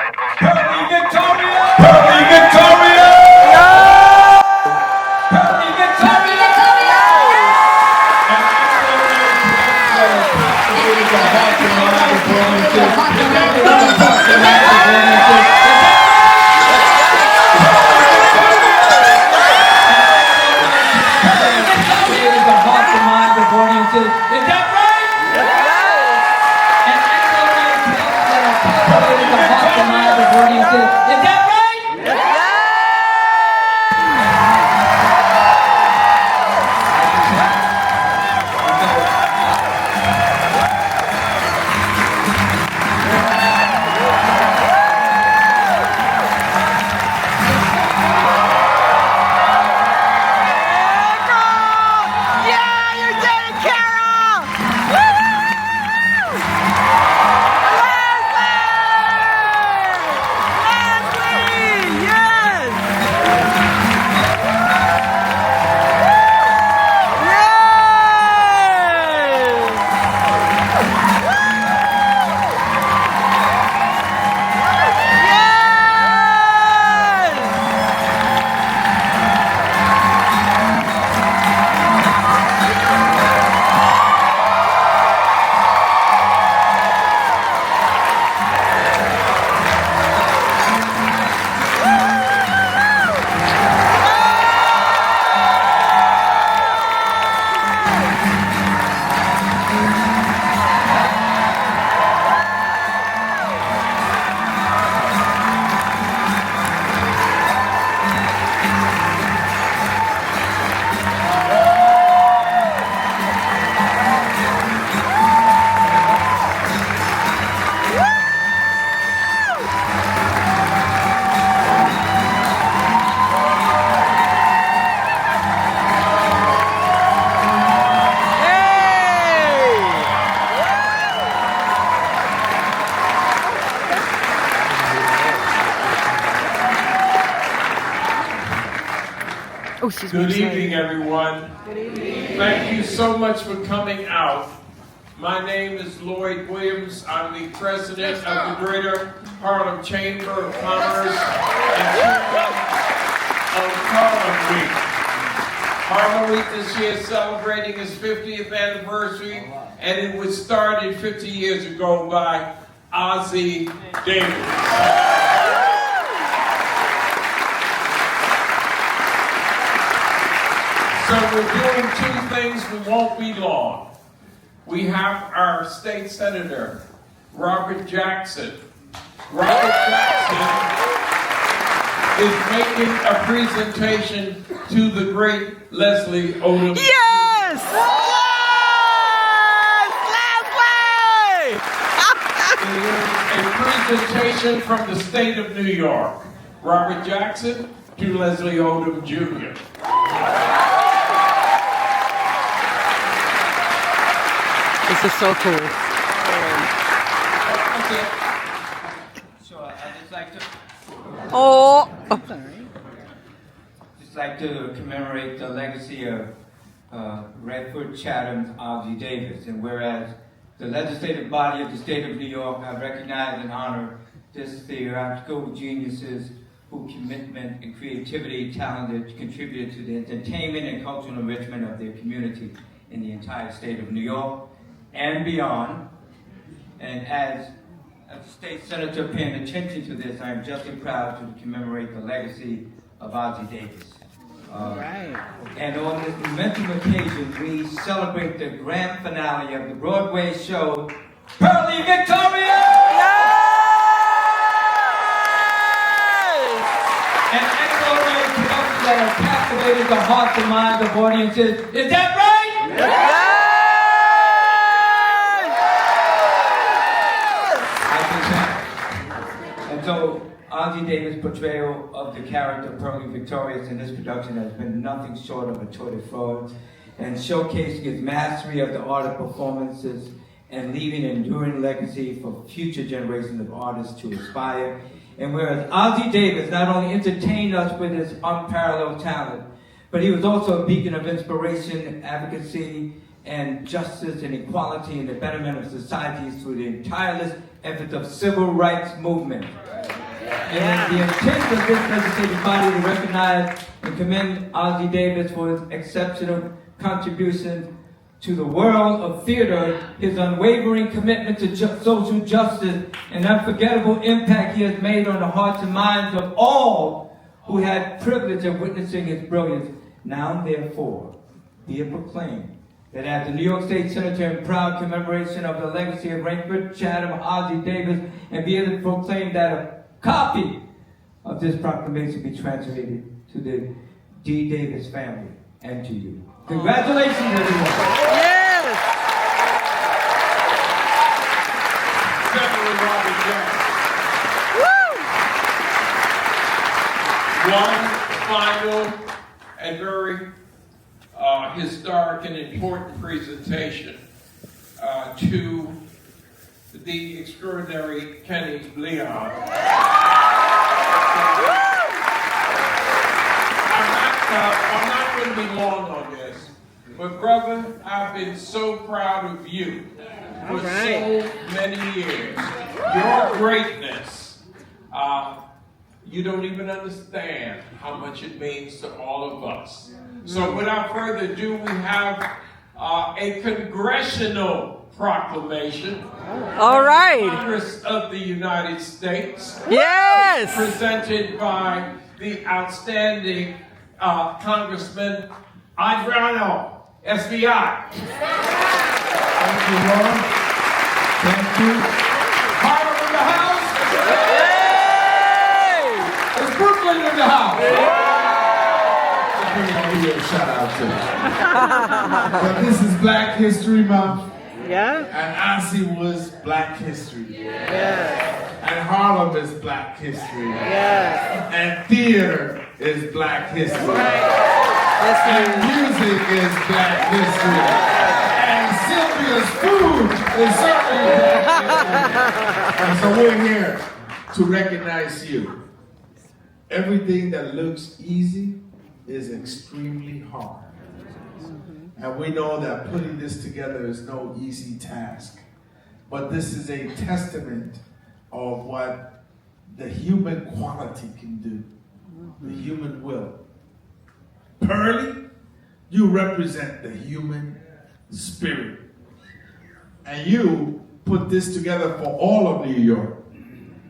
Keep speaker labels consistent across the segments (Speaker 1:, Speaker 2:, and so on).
Speaker 1: Purlie Victorious! Purlie Victorious! Purlie Victorious! Is that right? And excellent that are captivated the hearts and minds of audiences. Is that right?
Speaker 2: Good evening, everyone.
Speaker 3: Good evening.
Speaker 2: Thank you so much for coming out. My name is Lloyd Williams. I'm the president of the Greater Harlem Chamber of Commerce and chairman of Harlem Week. Harlem Week this year is celebrating its 50th anniversary, and it was started 50 years ago by Ossie Davis. So we're doing two things. We won't be long. We have our state senator, Robert Jackson. Robert Jackson is making a presentation to the great Leslie Odom Jr.
Speaker 3: Yes!
Speaker 2: It is a presentation from the state of New York. Robert Jackson to Leslie Odom Jr.
Speaker 3: This is so cool.
Speaker 4: So I'd just like to. Just like to commemorate the legacy of Redford Chatham's Ossie Davis, and whereas the legislative body of the state of New York have recognized and honored this theatrical geniuses whose commitment and creativity, talented, contributed to the entertainment and cultural enrichment of their community in the entire state of New York and beyond. And as a state senator paying attention to this, I am justly proud to commemorate the legacy of Ossie Davis. And on this momentous occasion, we celebrate the grand finale of the Broadway show, Purlie Victorious! And excellent productions that have captivated the hearts and minds of audiences. Is that right? And so, Ossie Davis' portrayal of the character Purlie Victorious in this production has been nothing short of a tour de force, and showcasing his mastery of the art of performances and leaving an enduring legacy for future generations of artists to aspire. And whereas Ossie Davis not only entertained us with his unparalleled talent, but he was also a beacon of inspiration, advocacy, and justice and equality in the betterment of society through the tireless efforts of civil rights movement. And the intent of this legislative body to recognize and commend Ossie Davis for his exceptional contributions to the world of theater, his unwavering commitment to social justice, and unforgettable impact he has made on the hearts and minds of all who had privilege of witnessing his brilliance. Now, therefore, be it proclaimed that as the New York State Senator in proud commemoration of the legacy of Rayford Chatham Ossie Davis, and be it proclaimed that a copy of this proclamation be translated to the D. Davis family and to you. Congratulations, everyone.
Speaker 3: Yes!
Speaker 2: Senator Robert Jackson. One final and very historic and important presentation to the extraordinary Kenny Leon. I'm not going to be long on this, but brother, I've been so proud of you for so many years. Your greatness, you don't even understand how much it means to all of us. So without further ado, we have a congressional proclamation.
Speaker 3: All right.
Speaker 2: Congress of the United States.
Speaker 3: Yes.
Speaker 2: Presented by the outstanding Congressman Adriano SBI.
Speaker 5: Thank you, Lord. Thank you. Harlem in the house.
Speaker 3: Hey!
Speaker 5: It's Brooklyn in the house. Give me a shout out to it. But this is Black History Month,
Speaker 3: Yeah?
Speaker 5: and Ossie was Black History.
Speaker 3: Yes.
Speaker 5: And Harlem is Black History.
Speaker 3: Yes.
Speaker 5: And theater is Black History.
Speaker 3: Yes,
Speaker 5: And music is Black History. And Sylvia's food is certainly Black History. And so we're here to recognize you. Everything that looks easy is extremely hard. And we know that putting this together is no easy task. But this is a testament of what the human quality can do, the human will. Purlie, you represent the human spirit. And you put this together for all of New York,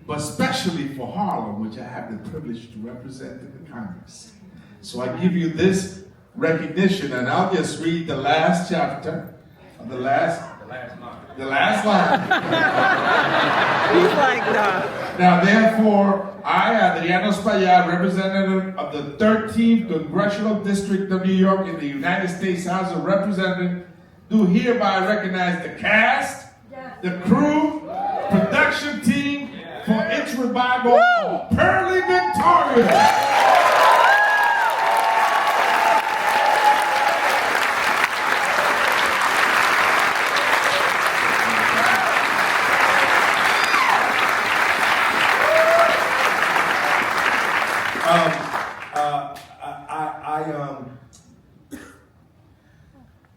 Speaker 5: but especially for Harlem, which I have the privilege to represent in the Congress. So I give you this recognition, and I'll just read the last chapter, the last line.
Speaker 3: He's like, nah.
Speaker 5: Now, therefore, I, Adriano Espaillat, representative of the 13th Congressional District of New York in the United States House of Representatives, do hereby recognize the cast, the crew, production team for its revival of Purlie Victorious.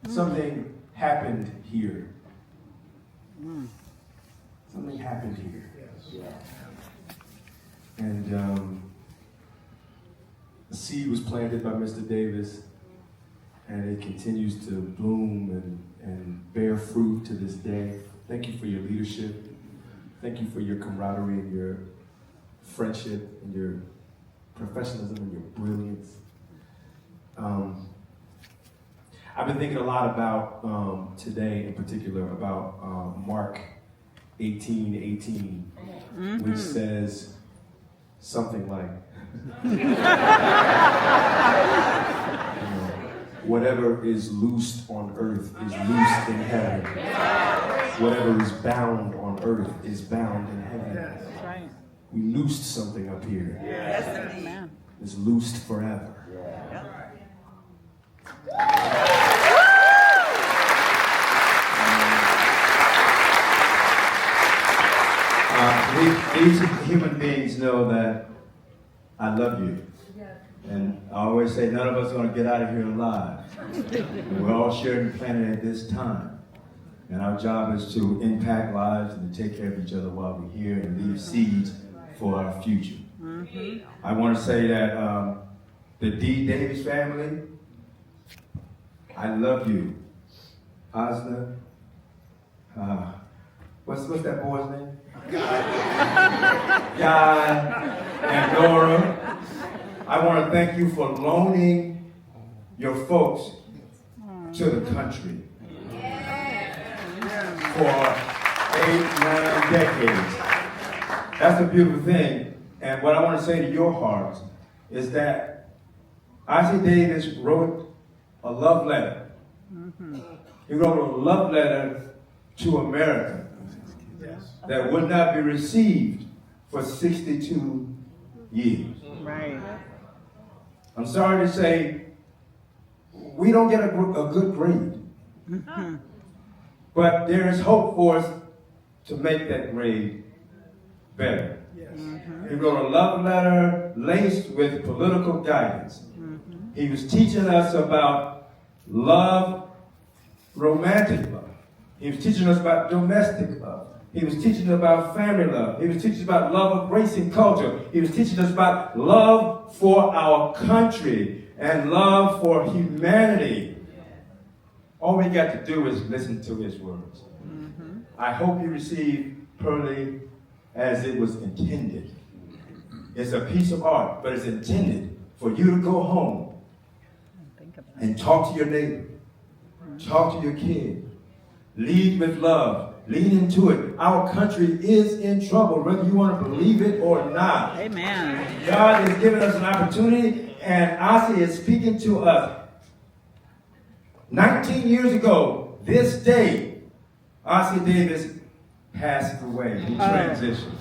Speaker 6: Something happened here. Something happened here. And the seed was planted by Mr. Davis, and it continues to bloom and bear fruit to this day. Thank you for your leadership. Thank you for your camaraderie and your friendship and your professionalism and your brilliance. I've been thinking a lot about today in particular about Mark 18:18, which says something like, whatever is loosed on earth is loosed in heaven. Whatever is bound on earth is bound in heaven. We loosed something up here. It's loosed forever.
Speaker 7: These human beings know that I love you. And I always say none of us are going to get out of here alive. And we're all sharing the planet at this time. And our job is to impact lives and to take care of each other while we're here and leave seeds for our future. I want to say that the D. Davis family, I love you. Osna, what's that boy's name? Guy and Dora. I want to thank you for loaning your folks to the country for 8-9 decades. That's a beautiful thing. And what I want to say to your hearts is that Ossie Davis wrote a love letter. He wrote a love letter to America that would not be received for 62 years.
Speaker 3: Right.
Speaker 7: I'm sorry to say, we don't get a good grade. But there is hope for us to make that grade better. He wrote a love letter laced with political guidance. He was teaching us about love, romantic love. He was teaching us about domestic love. He was teaching us about family love. He was teaching us about love of race and culture. He was teaching us about love for our country and love for humanity. All we got to do is listen to his words. I hope you receive Purlie as it was intended. It's a piece of art, but it's intended for you to go home and talk to your neighbor, talk to your kid, lead with love, lean into it. Our country is in trouble, whether you want to believe it or not.
Speaker 3: Amen.
Speaker 7: God has given us an opportunity, and Ossie is speaking to us. 19 years ago, this day, Ossie Davis passed away. He transitioned.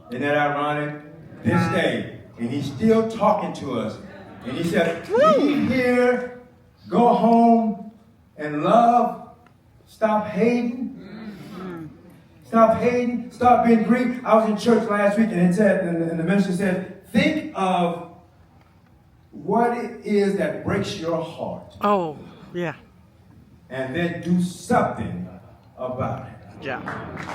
Speaker 7: Isn't that ironic? This day, and he's still talking to us. And he said, leave here, go home, and love. Stop hating. Stop hating. Stop being greedy. I was in church last week, and it said, and the minister said, think of what it is that breaks your heart.
Speaker 3: Oh, yeah.
Speaker 7: And then do something about it.
Speaker 3: Yeah.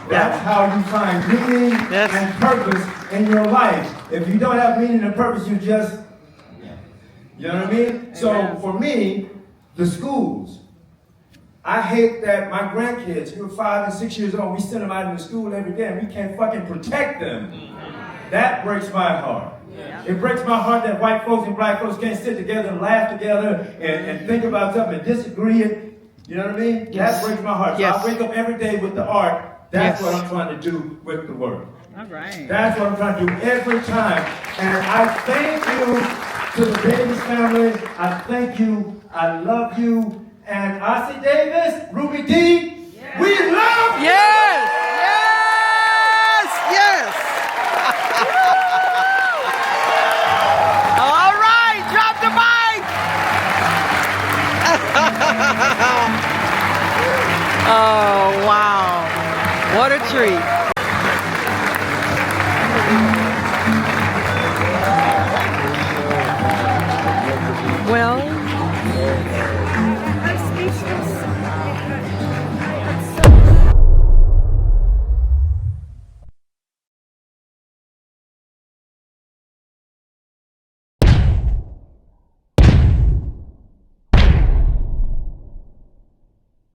Speaker 7: That's how you find meaning and purpose in your life. If you don't have meaning and purpose, you just, you know what I mean? So for me, the schools, I hate that my grandkids, who are 5 and 6 years old, we send them out into school every day and we can't fucking protect them. That breaks my heart. It breaks my heart that white folks and black folks can't sit together and laugh together and think about something and disagree it. You know what I mean? That breaks my heart. So I wake up every day with the art. That's what I'm trying to do with the word.
Speaker 3: All right.
Speaker 7: That's what I'm trying to do every time. And I thank you to the Davis family. I thank you. I love you. And Ossie Davis, Ruby D, we love you.
Speaker 3: Yes! Yes! Yes! All right, drop the mic. Oh, wow. What a treat.